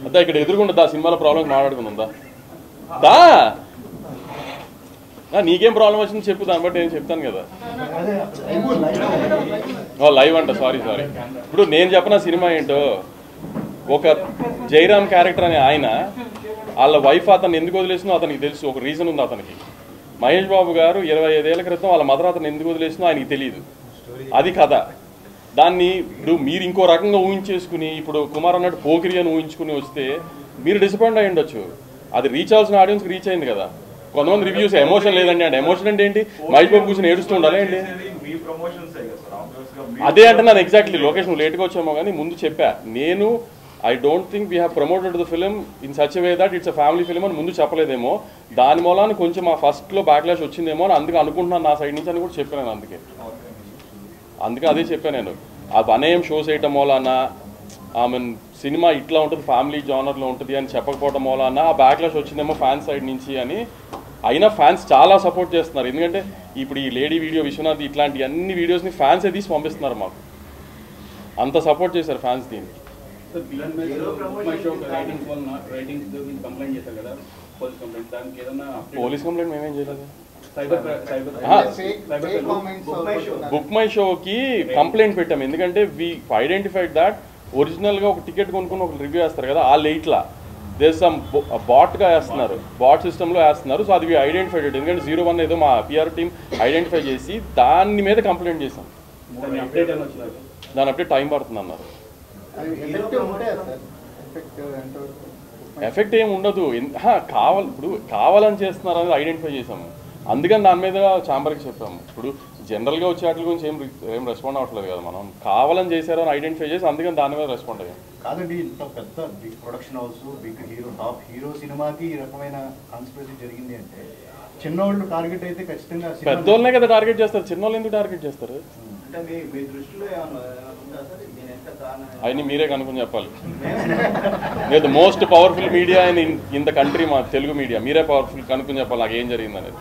అదా ఇక్కడ ఎదురుకుంటుందా సినిమాలో ప్రాబ్లమ్స్ మాట్లాడుకుందా దా నీకేం ప్రాబ్లం వచ్చింది చెప్పు, దాన్ని బట్టి నేను చెప్తాను కదా. లైవ్ అంట, సారీ. ఇప్పుడు నేను చెప్పిన సినిమా ఏంటో, ఒక జైరామ్ క్యారెక్టర్ అనే ఆయన వాళ్ళ వైఫ్ అతను ఎందుకు వదిలేసినో అతనికి తెలుసు, ఒక రీజన్ ఉంది అతనికి. మహేష్ బాబు గారు 25 ఏళ్ల క్రితం వాళ్ళ మదర్ అతను ఎందుకు వదిలేసినో ఆయనకి తెలియదు, అది కథ. దాన్ని ఇప్పుడు మీరు ఇంకో రకంగా ఊహించేసుకుని, ఇప్పుడు కుమార్ అన్నట్టు పోకిరి అని ఊహించుకుని వస్తే మీరు డిసప్పాయింట్ అయ్యి ఉండొచ్చు. అది రీచ్ అవ్వాల్సిన ఆడియన్స్కి రీచ్ అయింది కదా. కొంతమంది రివ్యూస్ ఎమోషన్ లేదండి అంటే, ఎమోషన్ అంటే ఏంటి, మహేష్ బాబు కూర్చొని ఏడుస్తూ ఉండాలి అండి. అదే అంటే నాకు ఎగ్జాక్ట్లీ లొకేషన్ లేట్గా వచ్చామో కానీ ముందు చెప్పా నేను, I don't think we have promoted the film in such way that it's a family film అని ముందు చెప్పలేదేమో, దాని మూలాన్ని కొంచెం ఆ ఫస్ట్లో బ్యాక్లాష్ వచ్చిందేమో అని అందుకే అనుకుంటున్నాను నా సైడ్ నుంచి అని కూడా చెప్పాను. అందుకే అదే చెప్పాను నేను. ఆ అనేయం షోస్ వేయటం మూలాన, ఆమె సినిమా ఇట్లా ఉంటుంది ఫ్యామిలీ జానర్లో ఉంటుంది అని చెప్పకపోవడం మూలాన ఆ బ్యాక్లాష్ వచ్చిందేమో ఫ్యాన్స్ సైడ్ నుంచి అని. అయినా ఫ్యాన్స్ చాలా సపోర్ట్ చేస్తున్నారు, ఎందుకంటే ఇప్పుడు ఈ లేడీ వీడియో విశ్వనాథ్ ఇట్లాంటి అన్ని వీడియోస్ని ఫ్యాన్సే తీసి పంపిస్తున్నారు మాకు. అంత సపోర్ట్ చేశారు ఫ్యాన్స్ దీనికి. పోలీస్ కంప్లైంట్ మేమేం చేయలేదు. బుక్ మై షోకి కంప్లైంట్ పెట్టాము, ఎందుకంటే వీ ఐడెంటిఫైడ్ దాట్ ఒరిజినల్గా ఒక టికెట్ కొనుక్కుని ఒక రివ్యూ వేస్తారు కదా, ఆ లేట్లా దేర్ సమ్ బాట్గా వేస్తున్నారు, బాట్ సిస్టంలో వేస్తున్నారు. సో అది ఐడెంటిఫైడ్, ఎందుకంటే 01 ఏదో మా పిఆర్ టీమ్ ఐడెంటిఫై చేసి దాని మీద కంప్లైంట్ చేసాం. దాని అప్డేట్ టైం పడుతుంది అన్నారు. ఎఫెక్ట్ ఏమి ఉండదు, ఇప్పుడు కావాలని చేస్తున్నారు అనేది ఐడెంటిఫై చేసాము, అందుకని దాని మీద ఛాంబర్కి చెప్పాము. ఇప్పుడు జనరల్గా వచ్చే వాటి గురించి ఏం రెస్పాండ్ అవ్వట్లేదు కదా, మనం కావాలని చేశారో అని ఐడెంటిఫై చేసి అందుకని దాని మీద రెస్పాండ్ అయ్యాం. కాదండి, ఇంత పెద్ద big production house, big hero, top hero సినిమాకి ఈ రకమైన కాన్స్పిరసీ జరిగింది అంటే చిన్నోళ్ళు టార్గెట్ అయితే ఖచ్చితంగా పెద్దోళ్ళనే కదా టార్గెట్ చేస్తారు, చిన్నోళ్ళు ఎందుకు టార్గెట్ చేస్తారు? అవన్నీ మీరే కనుక్కొని చెప్పాలి. The most powerful media in the country, మా తెలుగు మీడియా, మీరే పవర్ఫుల్ కనుక్కొని చెప్పాలి నాకు ఏం జరిగిందనేది.